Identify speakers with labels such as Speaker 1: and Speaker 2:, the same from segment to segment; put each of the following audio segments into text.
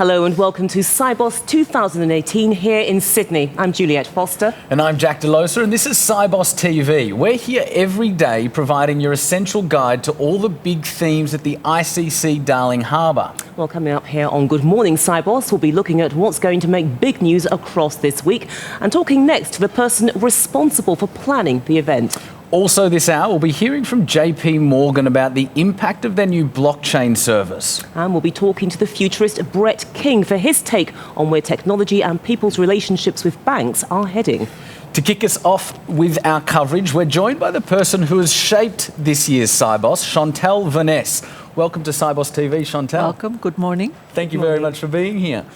Speaker 1: Hello and welcome to Sibos 2018 here in Sydney. I'm Juliette Foster.
Speaker 2: And I'm Jack Delosa, and this is Sibos TV. We're here every day providing your essential guide to all the big themes at the ICC Darling Harbour.
Speaker 1: Well, coming up here on Good Morning Sibos, we'll be looking at what's going to make big news across this week and talking next to the person responsible for planning the event.
Speaker 2: Also this hour, we'll be hearing from JP Morgan about the impact of their new blockchain service.
Speaker 1: And we'll be talking to the futurist Brett King for his take on where technology and people's relationships with banks are heading.
Speaker 2: To kick us off with our coverage, we're joined by the person who has shaped this year's Sibos, Chantal Vanessa. Welcome to Sibos TV, Chantal.
Speaker 3: Welcome. Good morning.
Speaker 2: Thank you very much for being here.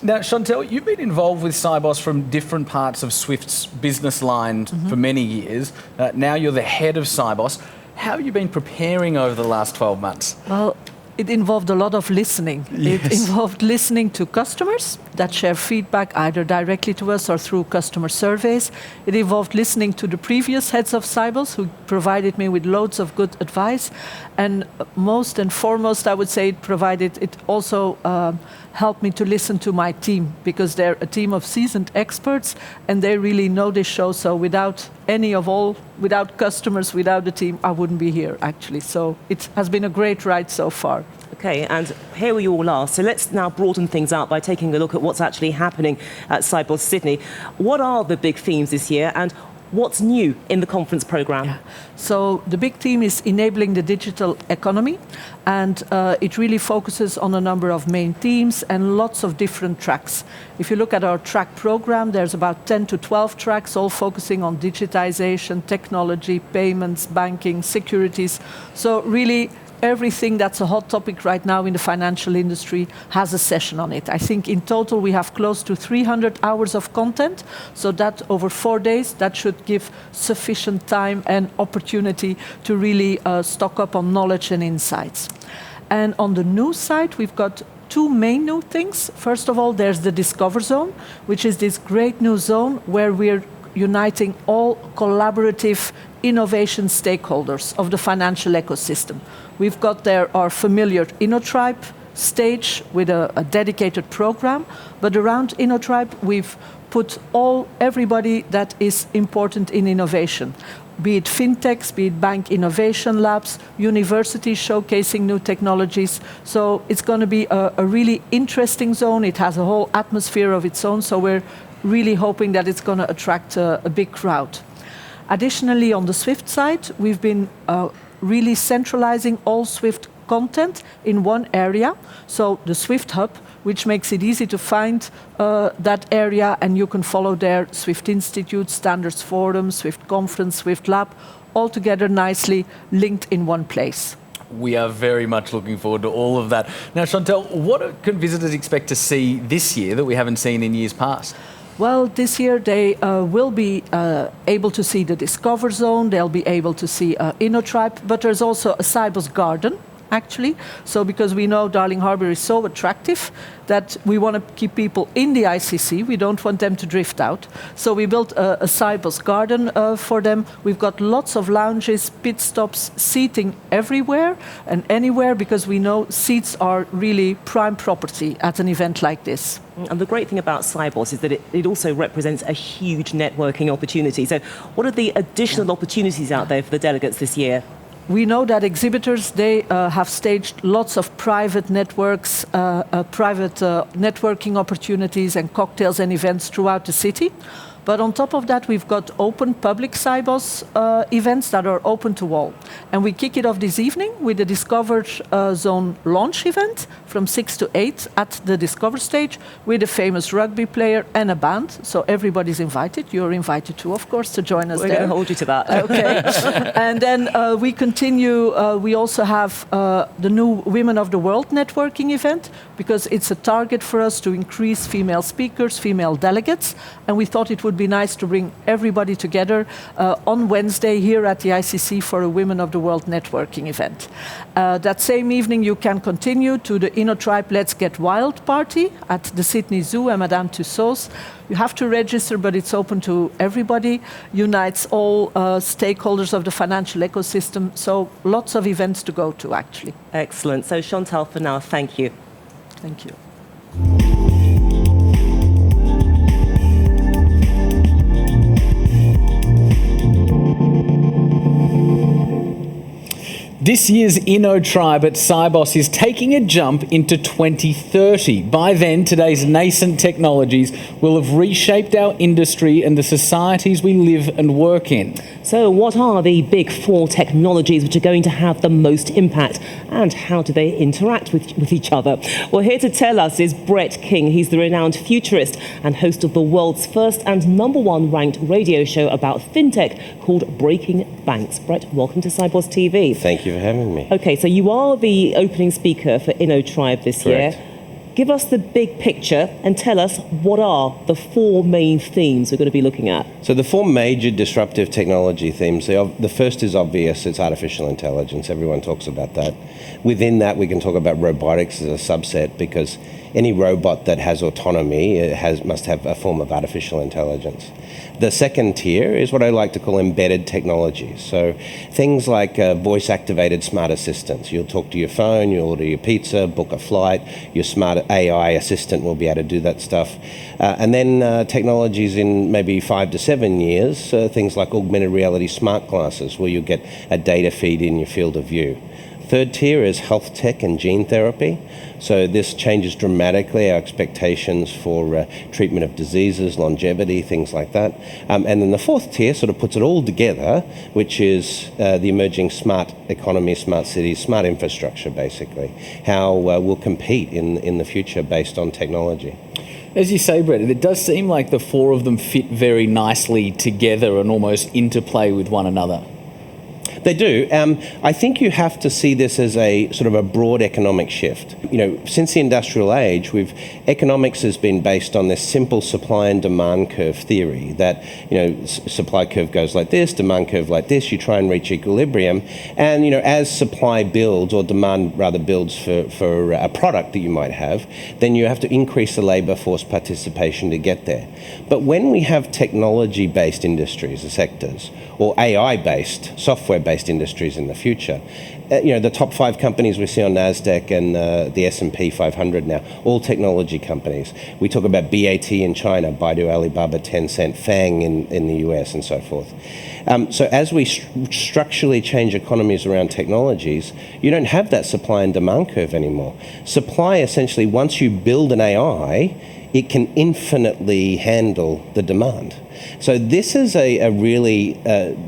Speaker 2: Now, Chantal, you've been involved with Sibos from different parts of Swift's business line for many years. Now you're the head of Sibos. How have you been preparing over the last 12 months?
Speaker 3: Well, it involved a lot of listening.
Speaker 2: Yes.
Speaker 3: It involved listening to customers that share feedback either directly to us or through customer surveys. It involved listening to the previous heads of Sibos who provided me with loads of good advice. And most and foremost, I would say it also helped me to listen to my team, because they're a team of seasoned experts and they really know this show. So without customers, without the team, I wouldn't be here actually. So it has been a great ride so far.
Speaker 1: Okay, and here we all are. So let's now broaden things out by taking a look at what's actually happening at Sibos Sydney. What are the big themes this year and what's new in the conference programme?
Speaker 3: Yeah. So the big theme is enabling the digital economy, and it really focuses on a number of main themes and lots of different tracks. If you look at our track programme, there's about 10 to 12 tracks, all focusing on digitization, technology, payments, banking, securities. So really, everything that's a hot topic right now in the financial industry has a session on it. I think in total we have close to 300 hours of content, so that over 4 days, that should give sufficient time and opportunity to really stock up on knowledge and insights. And on the news side, we've got two main new things. First of all, there's the Discover Zone, which is this great new zone where we're uniting all collaborative innovation stakeholders of the financial ecosystem. We've got there our familiar InnoTribe stage with a dedicated program, but around InnoTribe we've put everybody that is important in innovation, be it fintechs, be it bank innovation labs, universities showcasing new technologies. So it's going to be a really interesting zone. It has a whole atmosphere of its own, so we're really hoping that it's going to attract a big crowd. Additionally, on the Swift side, we've been really centralizing all Swift content in one area. So the Swift Hub, which makes it easy to find that area, and you can follow there Swift Institute, Standards Forum, Swift Conference, Swift Lab, all together nicely linked in one place.
Speaker 2: We are very much looking forward to all of that. Now, Chantal, what can visitors expect to see this year that we haven't seen in years past?
Speaker 3: Well, this year they will be able to see the Discover Zone, they'll be able to see InnoTribe, but there's also a Sibos Garden, actually. So because we know Darling Harbour is so attractive that we want to keep people in the ICC, we don't want them to drift out. So we built a Sibos Garden for them. We've got lots of lounges, pit stops, seating everywhere and anywhere, because we know seats are really prime property at an event like this.
Speaker 1: And the great thing about Sibos is that it also represents a huge networking opportunity. So what are the additional opportunities out there for the delegates this year?
Speaker 3: We know that exhibitors, they have staged lots of private networks, private networking opportunities and cocktails and events throughout the city. But on top of that, we've got open public Sibos events that are open to all. And we kick it off this evening with the Discover Zone launch event from 6 to 8 at the Discover stage with a famous rugby player and a band. So everybody's invited. You're invited too, of course, to join us there.
Speaker 1: We're going to hold you to that.
Speaker 3: Okay. And then we continue. We also have the new Women of the World networking event, because it's a target for us to increase female speakers, female delegates. And we thought it would be nice to bring everybody together on Wednesday here at the ICC for a Women of the World networking event. That same evening you can continue to the InnoTribe Let's Get Wild party at the Sydney Zoo and Madame Tussauds. You have to register, but it's open to everybody, unites all stakeholders of the financial ecosystem, so lots of events to go to actually.
Speaker 1: Excellent. So Chantal, for now, thank you.
Speaker 3: Thank you.
Speaker 2: This year's InnoTribe at Sibos is taking a jump into 2030. By then, today's nascent technologies will have reshaped our industry and the societies we live and work in.
Speaker 1: So what are the big four technologies which are going to have the most impact, and how do they interact with each other? Well, here to tell us is Brett King. He's the renowned futurist and host of the world's first and #1 ranked radio show about fintech called Breaking Banks. Brett, welcome to Sibos TV.
Speaker 4: Thank you for having me.
Speaker 1: Okay, so you are the opening speaker for InnoTribe this
Speaker 4: Correct.
Speaker 1: year. Give us the big picture and tell us what are the four main themes we're going to be looking at.
Speaker 4: So the four major disruptive technology themes, the first is obvious, it's artificial intelligence. Everyone talks about that. Within that, we can talk about robotics as a subset, because any robot that has autonomy must have a form of artificial intelligence. The second tier is what I like to call embedded technologies. So things like voice-activated smart assistants. You'll talk to your phone, you'll order your pizza, book a flight, your smart AI assistant will be able to do that stuff. And then technologies in maybe 5 to 7 years, things like augmented reality smart glasses, where you'll get a data feed in your field of view. Third tier is health tech and gene therapy. So this changes dramatically our expectations for treatment of diseases, longevity, things like that. And then the fourth tier sort of puts it all together, which is the emerging smart economy, smart cities, smart infrastructure, basically. How we'll compete in the future based on technology.
Speaker 2: As you say, Brett, it does seem like the four of them fit very nicely together and almost interplay with one another.
Speaker 4: They do. I think you have to see this as a sort of a broad economic shift. You know, since the industrial age, economics has been based on this simple supply and demand curve theory that, you know, supply curve goes like this, demand curve like this, you try and reach equilibrium. And, you know, as supply builds, or demand rather builds for a product that you might have, then you have to increase the labor force participation to get there. But when we have technology-based industries or sectors, or AI-based, software-based industries in the future, you know, the top 5 companies we see on NASDAQ and the S&P 500 now, all technology companies. We talk about BAT in China, Baidu, Alibaba, Tencent, FANG in the US, and so forth. So as we structurally change economies around technologies, you don't have that supply and demand curve anymore. Supply, essentially, once you build an AI, it can infinitely handle the demand. So this is a really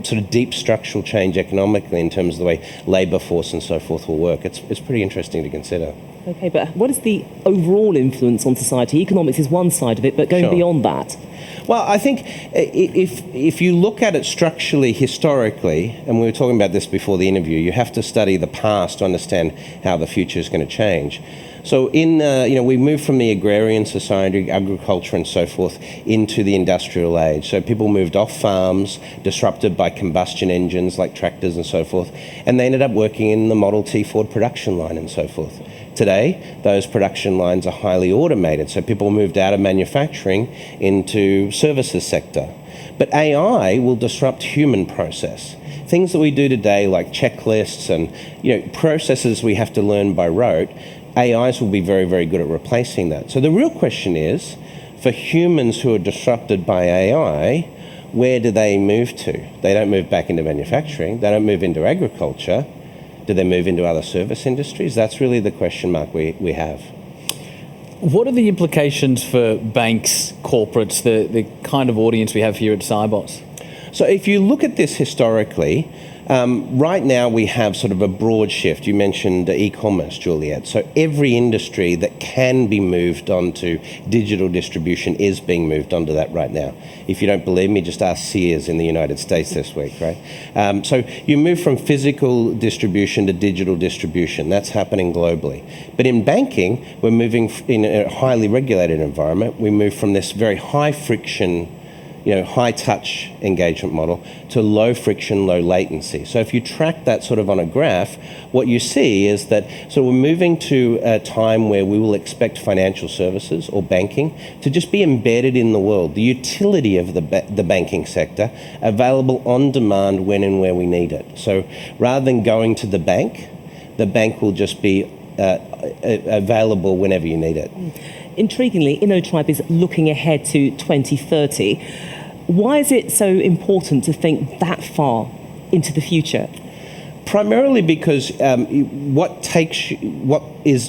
Speaker 4: sort of deep structural change economically in terms of the way labour force and so forth will work. It's pretty interesting to consider.
Speaker 1: Okay, but what is the overall influence on society? Economics is one side of it, but going beyond that.
Speaker 4: Well, I think if you look at it structurally, historically, and we were talking about this before the interview, you have to study the past to understand how the future is going to change. So you know, we moved from the agrarian society, agriculture and so forth, into the industrial age. So people moved off farms, disrupted by combustion engines like tractors and so forth, and they ended up working in the Model T Ford production line and so forth. Today, those production lines are highly automated, so people moved out of manufacturing into services sector. But AI will disrupt human process. Things that we do today, like checklists and, you know, processes we have to learn by rote, AIs will be very, very good at replacing that. So the real question is, for humans who are disrupted by AI, where do they move to? They don't move back into manufacturing. They don't move into agriculture. Do they move into other service industries? That's really the question mark we have.
Speaker 2: What are the implications for banks, corporates, the kind of audience we have here at Sibos?
Speaker 4: So if you look at this historically, right now we have sort of a broad shift. You mentioned e-commerce, Juliet. So every industry that can be moved onto digital distribution is being moved onto that right now. If you don't believe me, just ask Sears in the United States this week, right? So you move from physical distribution to digital distribution. That's happening globally. But in banking, we're moving in a highly regulated environment. We move from this very high friction, you know, high touch engagement model to low friction, low latency. So if you track that sort of on a graph, what you see is that so we're moving to a time where we will expect financial services or banking to just be embedded in the world. The utility of the banking sector available on demand when and where we need it. So rather than going to the bank will just be available whenever you need it.
Speaker 1: Intriguingly, InnoTribe is looking ahead to 2030. Why is it so important to think that far into the future?
Speaker 4: Primarily because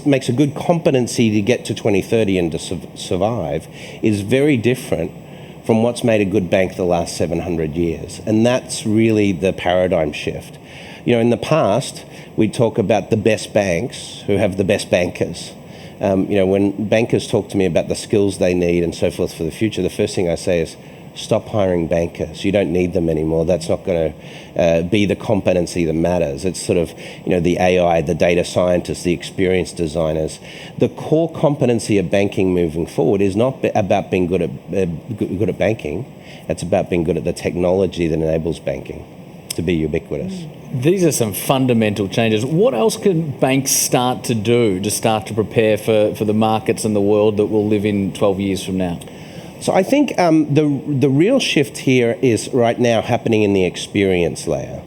Speaker 4: makes a good competency to get to 2030 and to survive is very different from what's made a good bank the last 700 years. And that's really the paradigm shift. In the past, we talk about the best banks who have the best bankers. When bankers talk to me about the skills they need and so forth for the future, the first thing I say is, stop hiring bankers. You don't need them anymore. That's not going to be the competency that matters. It's sort of, the AI, the data scientists, the experienced designers. The core competency of banking moving forward is not about being good at banking. It's about being good at the technology that enables banking to be ubiquitous.
Speaker 2: These are some fundamental changes. What else can banks start to do to start to prepare for the markets and the world that we'll live in 12 years from now?
Speaker 4: So I think the real shift here is right now happening in the experience layer.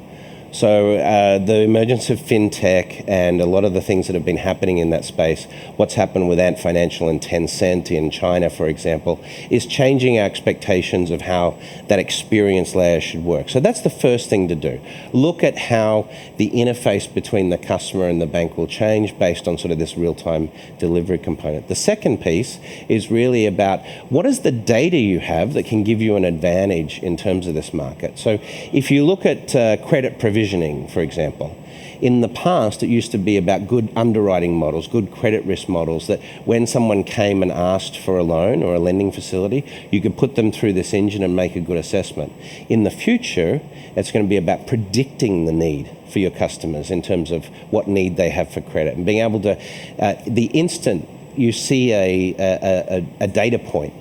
Speaker 4: So the emergence of fintech and a lot of the things that have been happening in that space, what's happened with Ant Financial and Tencent in China, for example, is changing our expectations of how that experience layer should work. So that's the first thing to do. Look at how the interface between the customer and the bank will change based on sort of this real-time delivery component. The second piece is really about what is the data you have that can give you an advantage in terms of this market. So if you look at credit provisioning, for example. In the past, it used to be about good underwriting models, good credit risk models, that when someone came and asked for a loan or a lending facility, you could put them through this engine and make a good assessment. In the future, it's going to be about predicting the need for your customers in terms of what need they have for credit and being able to, the instant you see a data point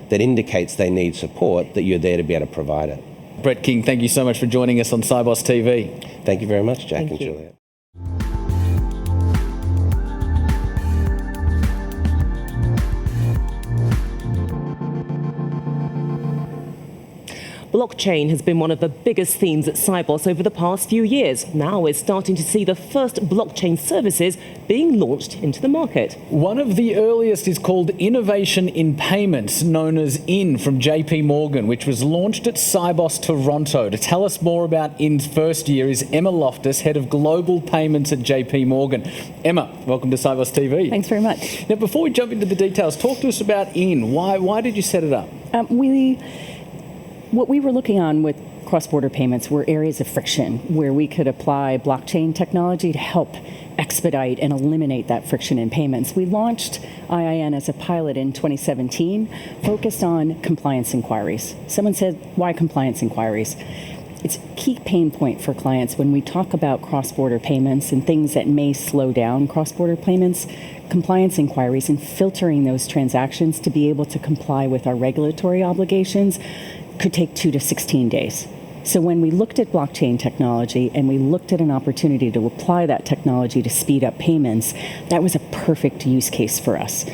Speaker 4: that indicates they need support, that you're there to be able to provide it.
Speaker 2: Brett King, thank you so much for joining us on Sibos TV.
Speaker 4: Thank you very much, Jack and Juliet.
Speaker 1: Blockchain has been one of the biggest themes at Sibos over the past few years. Now we're starting to see the first blockchain services being launched into the market.
Speaker 2: One of the earliest is called Innovation in Payments, known as IN from JP Morgan, which was launched at Sibos Toronto. To tell us more about IN's first year is Emma Loftus, Head of Global Payments at JP Morgan. Emma, welcome to Sibos TV.
Speaker 5: Thanks very much.
Speaker 2: Now, before we jump into the details, talk to us about IN. Why did you set it up?
Speaker 5: What we were looking on with cross-border payments were areas of friction where we could apply blockchain technology to help expedite and eliminate that friction in payments. We launched IIN as a pilot in 2017, focused on compliance inquiries. Someone said, why compliance inquiries? It's a key pain point for clients when we talk about cross-border payments and things that may slow down cross-border payments. Compliance inquiries and filtering those transactions to be able to comply with our regulatory obligations could take 2 to 16 days. So when we looked at blockchain technology and we looked at an opportunity to apply that technology to speed up payments, that was a perfect use case for us.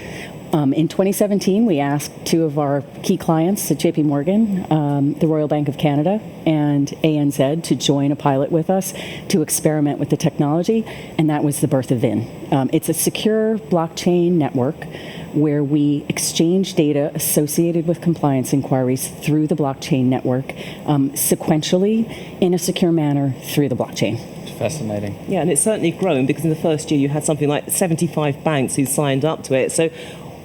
Speaker 5: In 2017, we asked two of our key clients at JP Morgan, the Royal Bank of Canada and ANZ, to join a pilot with us to experiment with the technology, and that was the birth of IN. It's a secure blockchain network where we exchange data associated with compliance inquiries through the blockchain network sequentially in a secure manner through the blockchain.
Speaker 2: Fascinating.
Speaker 1: Yeah, and it's certainly grown because in the first year you had something like 75 banks who signed up to it. So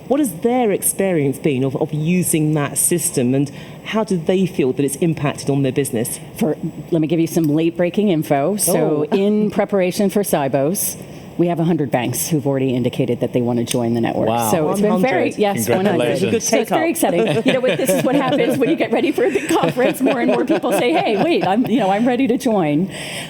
Speaker 1: what has their experience been of using that system, and how do they feel that it's impacted on their business?
Speaker 5: Let me give you some late-breaking info. So in preparation for Sibos, we have 100 banks who've already indicated that they want to join the network.
Speaker 2: Wow.
Speaker 5: So it's been very, yes, 100.
Speaker 1: Good
Speaker 5: So it's very exciting. This is what happens when you get ready for a big conference. More and more people say, "Hey, wait, I'm ready to join."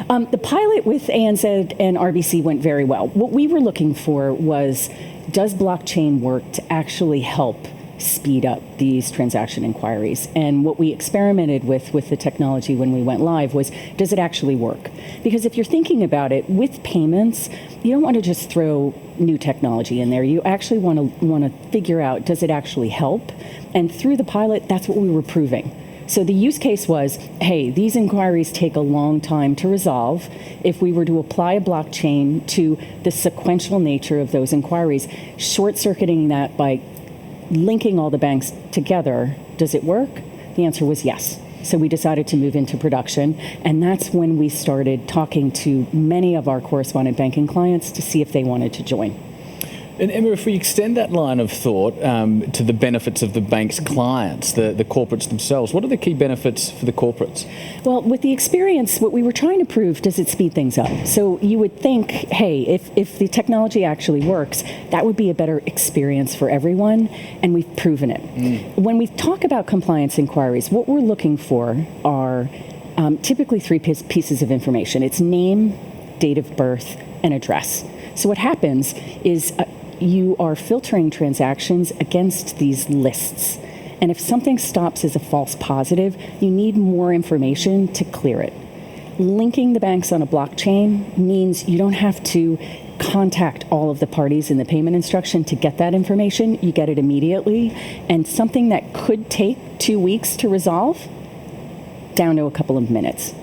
Speaker 5: The pilot with ANZ and RBC went very well. What we were looking for was, does blockchain work to actually help speed up these transaction inquiries? And what we experimented with the technology when we went live was, does it actually work? Because if you're thinking about it, with payments, you don't want to just throw new technology in there. You actually want to figure out, does it actually help? And through the pilot, that's what we were proving. So the use case was, hey, these inquiries take a long time to resolve. If we were to apply a blockchain to the sequential nature of those inquiries, short-circuiting that by linking all the banks together, does it work? The answer was yes. So we decided to move into production, and that's when we started talking to many of our correspondent banking clients to see if they wanted to join.
Speaker 2: And Emma, if we extend that line of thought to the benefits of the bank's clients, the corporates themselves, what are the key benefits for the corporates?
Speaker 5: Well, with the experience, what we were trying to prove, does it speed things up? So you would think, hey, if the technology actually works, that would be a better experience for everyone, and we've proven it. When we talk about compliance inquiries, what we're looking for are typically three pieces of information. It's name, date of birth, and address. So what happens is you are filtering transactions against these lists. And if something stops as a false positive, you need more information to clear it. Linking the banks on a blockchain means you don't have to contact all of the parties in the payment instruction to get that information. You get it immediately. And something that could take 2 weeks to resolve, down to a couple of minutes.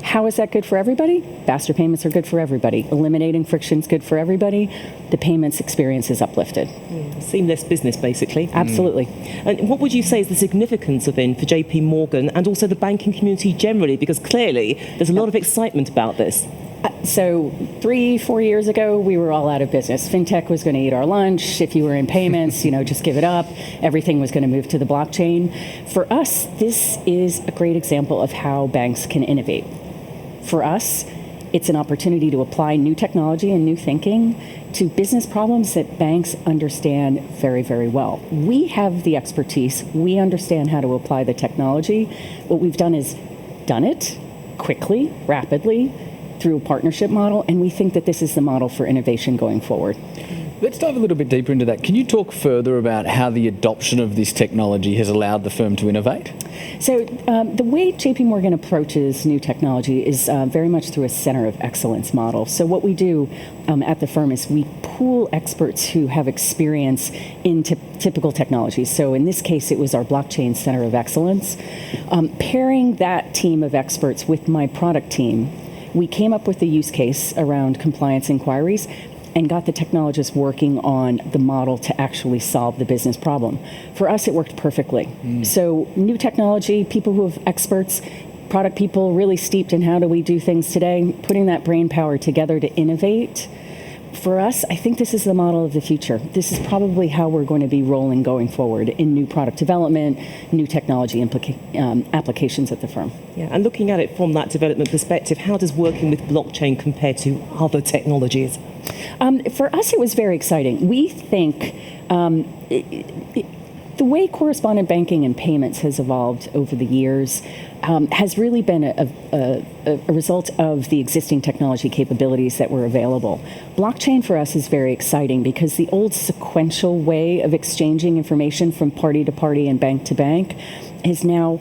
Speaker 5: How is that good for everybody? Faster payments are good for everybody. Eliminating friction is good for everybody. The payments experience is uplifted.
Speaker 1: Seamless business, basically.
Speaker 5: Absolutely.
Speaker 1: And what would you say is the significance of it for JP Morgan and also the banking community generally? Because clearly there's a lot of excitement about this.
Speaker 5: So 3-4 years ago, we were all out of business. FinTech was going to eat our lunch. If you were in payments, just give it up. Everything was going to move to the blockchain. For us, this is a great example of how banks can innovate. For us, it's an opportunity to apply new technology and new thinking to business problems that banks understand very, very well. We have the expertise. We understand how to apply the technology. What we've done is done it quickly, rapidly, through a partnership model, and we think that this is the model for innovation going forward.
Speaker 2: Let's dive a little bit deeper into that. Can you talk further about how the adoption of this technology has allowed the firm to innovate?
Speaker 5: So the way JP Morgan approaches new technology is very much through a center of excellence model. So what we do at the firm is we pool experts who have experience in typical technologies. So in this case, it was our blockchain center of excellence. Pairing that team of experts with my product team, we came up with the use case around compliance inquiries and got the technologists working on the model to actually solve the business problem. For us, it worked perfectly. So new technology, people who have experts, product people really steeped in how do we do things today, putting that brain power together to innovate. For us, I think this is the model of the future. This is probably how we're going to be rolling going forward in new product development, new technology applications at the firm.
Speaker 1: Yeah, and looking at it from that development perspective, how does working with blockchain compare to other technologies?
Speaker 5: For us, it was very exciting. We think the way correspondent banking and payments has evolved over the years has really been a result of the existing technology capabilities that were available. Blockchain for us is very exciting because the old sequential way of exchanging information from party to party and bank to bank is now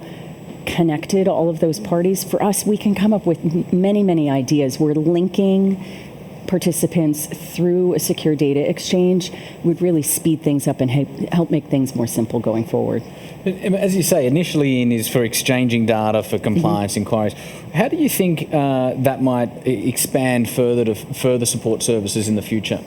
Speaker 5: connected all of those parties. For us, we can come up with many, many ideas. We're linking participants through a secure data exchange would really speed things up and help make things more simple going forward.
Speaker 2: As you say, initially in is for exchanging data for compliance inquiries. How do you think that might expand further to further support services in the future?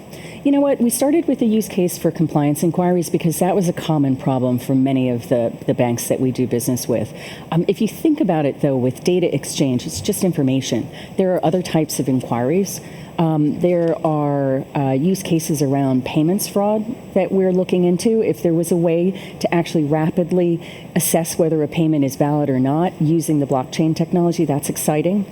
Speaker 5: You know what? We started with a use case for compliance inquiries because that was a common problem for many of the banks that we do business with. If you think about it, though, with data exchange, it's just information. There are other types of inquiries. There are use cases around payments fraud that we're looking into. If there was a way to actually rapidly assess whether a payment is valid or not using the blockchain technology, that's exciting.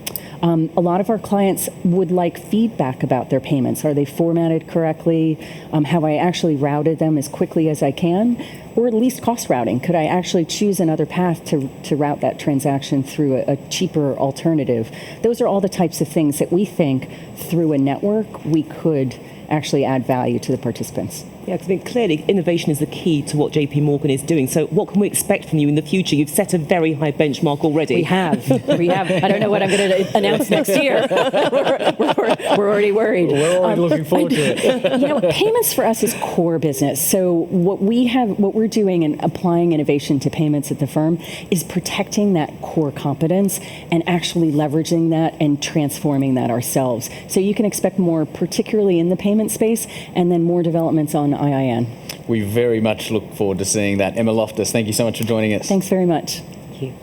Speaker 5: A lot of our clients would like feedback about their payments. Are they formatted correctly? Have I actually routed them as quickly as I can? Or at least cost routing. Could I actually choose another path to route that transaction through a cheaper alternative? Those are all the types of things that we think through a network we could actually add value to the participants.
Speaker 1: Yeah, because I think clearly innovation is the key to what JP Morgan is doing. So what can we expect from you in the future? You've set a very high benchmark already.
Speaker 5: We have. I don't know what I'm going to announce next year. We're already worried.
Speaker 2: We're already looking forward to it.
Speaker 5: Payments for us is core business. So what we're doing and applying innovation to payments at the firm is protecting that core competence and actually leveraging that and transforming that ourselves. So you can expect more, particularly in the payment space, and then more developments on IIN.
Speaker 2: We very much look forward to seeing that. Emma Loftus, thank you so much for joining us.
Speaker 5: Thanks very much.
Speaker 1: Thank you.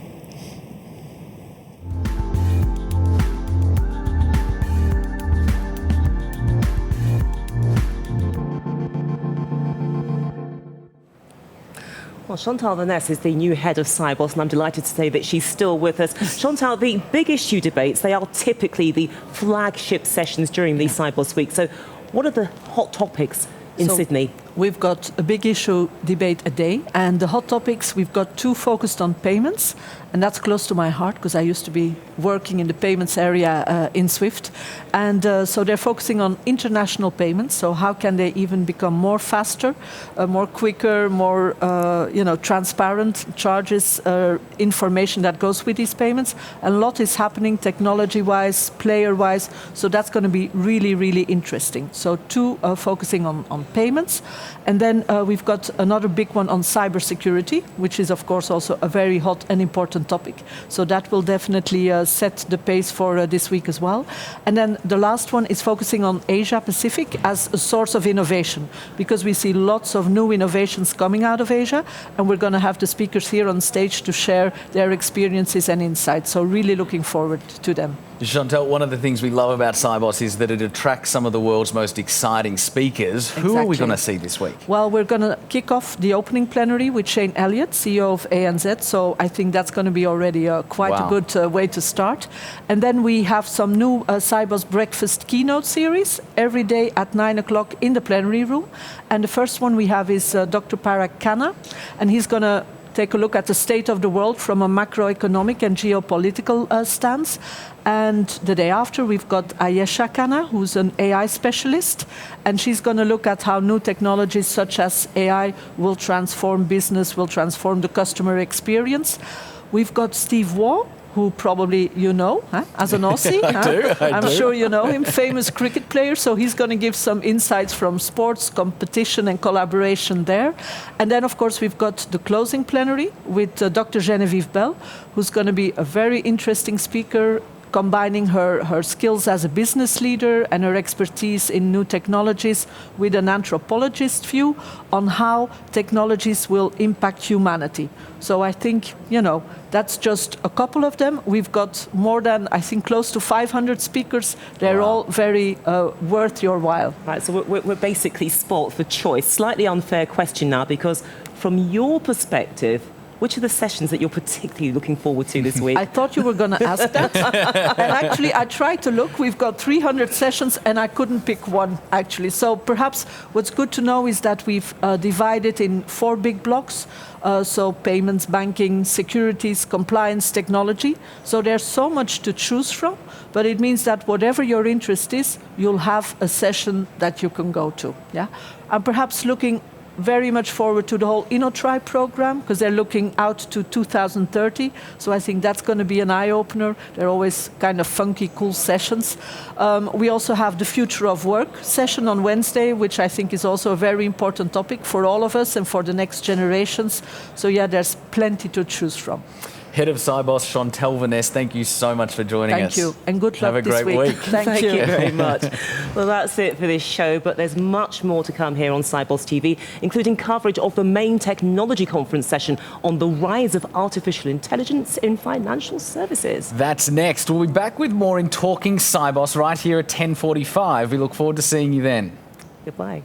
Speaker 1: Well, Chantal Vanessa is the new head of Sibos, and I'm delighted to say that she's still with us. Chantal, the big issue debates, they are typically the flagship sessions during these Sibos weeks. So what are the hot topics in Sydney?
Speaker 3: We've got a big issue debate a day, and the hot topics, we've got two focused on payments, and that's close to my heart because I used to be working in the payments area in Swift. And so they're focusing on international payments, so how can they even become more faster, more quicker, more transparent charges, information that goes with these payments. A lot is happening technology-wise, player-wise, so that's going to be really, really interesting. So two focusing on payments. And then we've got another big one on cybersecurity, which is, of course, also a very hot and important topic. So that will definitely set the pace for this week as well. And then the last one is focusing on Asia-Pacific as a source of innovation, because we see lots of new innovations coming out of Asia, and we're going to have the speakers here on stage to share their experiences and insights. So really looking forward to them.
Speaker 2: Chantal, one of the things we love about Sibos is that it attracts some of the world's most exciting speakers.
Speaker 3: Exactly.
Speaker 2: Who are we going to see this week?
Speaker 3: Well, we're going to kick off the opening plenary with Shane Elliott, CEO of ANZ. So I think that's going to be already quite a good way to start. And then we have some new Sibos Breakfast keynote series every day at 9 o'clock in the plenary room. And the first one we have is Dr. Parag Khanna, and he's going to take a look at the state of the world from a macroeconomic and geopolitical stance. And the day after, we've got Ayesha Khanna, who's an AI specialist, and she's going to look at how new technologies such as AI will transform business, will transform the customer experience. We've got Steve Waugh, who probably you know, as an Aussie. I'm sure you know him, famous cricket player. So he's going to give some insights from sports, competition and collaboration there. And then, of course, we've got the closing plenary with Dr. Genevieve Bell, who's going to be a very interesting speaker, combining her skills as a business leader and her expertise in new technologies with an anthropologist view on how technologies will impact humanity. So I think, that's just a couple of them. We've got more than, I think, close to 500 speakers. They're all very worth your while.
Speaker 1: Right, so we're basically spoilt for choice. Slightly unfair question now, because from your perspective, which are the sessions that you're particularly looking forward to this week?
Speaker 3: I thought you were going to ask that. And actually, I tried to look. We've got 300 sessions, and I couldn't pick one, actually. So perhaps what's good to know is that we've divided in 4 big blocks. So payments, banking, securities, compliance, technology. So there's so much to choose from. But it means that whatever your interest is, you'll have a session that you can go to. Yeah, and perhaps looking very much forward to the whole InnoTry program, because they're looking out to 2030. So I think that's going to be an eye-opener. They're always kind of funky, cool sessions. We also have the Future of Work session on Wednesday, which I think is also a very important topic for all of us and for the next generations. So yeah, there's plenty to choose from.
Speaker 2: Head of Sibos, Chantal Vanessa, thank you so much for joining us.
Speaker 3: Thank you, and good luck
Speaker 2: Have a
Speaker 3: this
Speaker 2: great
Speaker 3: week.
Speaker 2: week.
Speaker 3: Thank you
Speaker 1: very much. Well, that's it for this show, but there's much more to come here on Sibos TV, including coverage of the main technology conference session on the rise of artificial intelligence in financial services.
Speaker 2: That's next. We'll be back with more in Talking Sibos right here at 10:45. We look forward to seeing you then.
Speaker 1: Goodbye.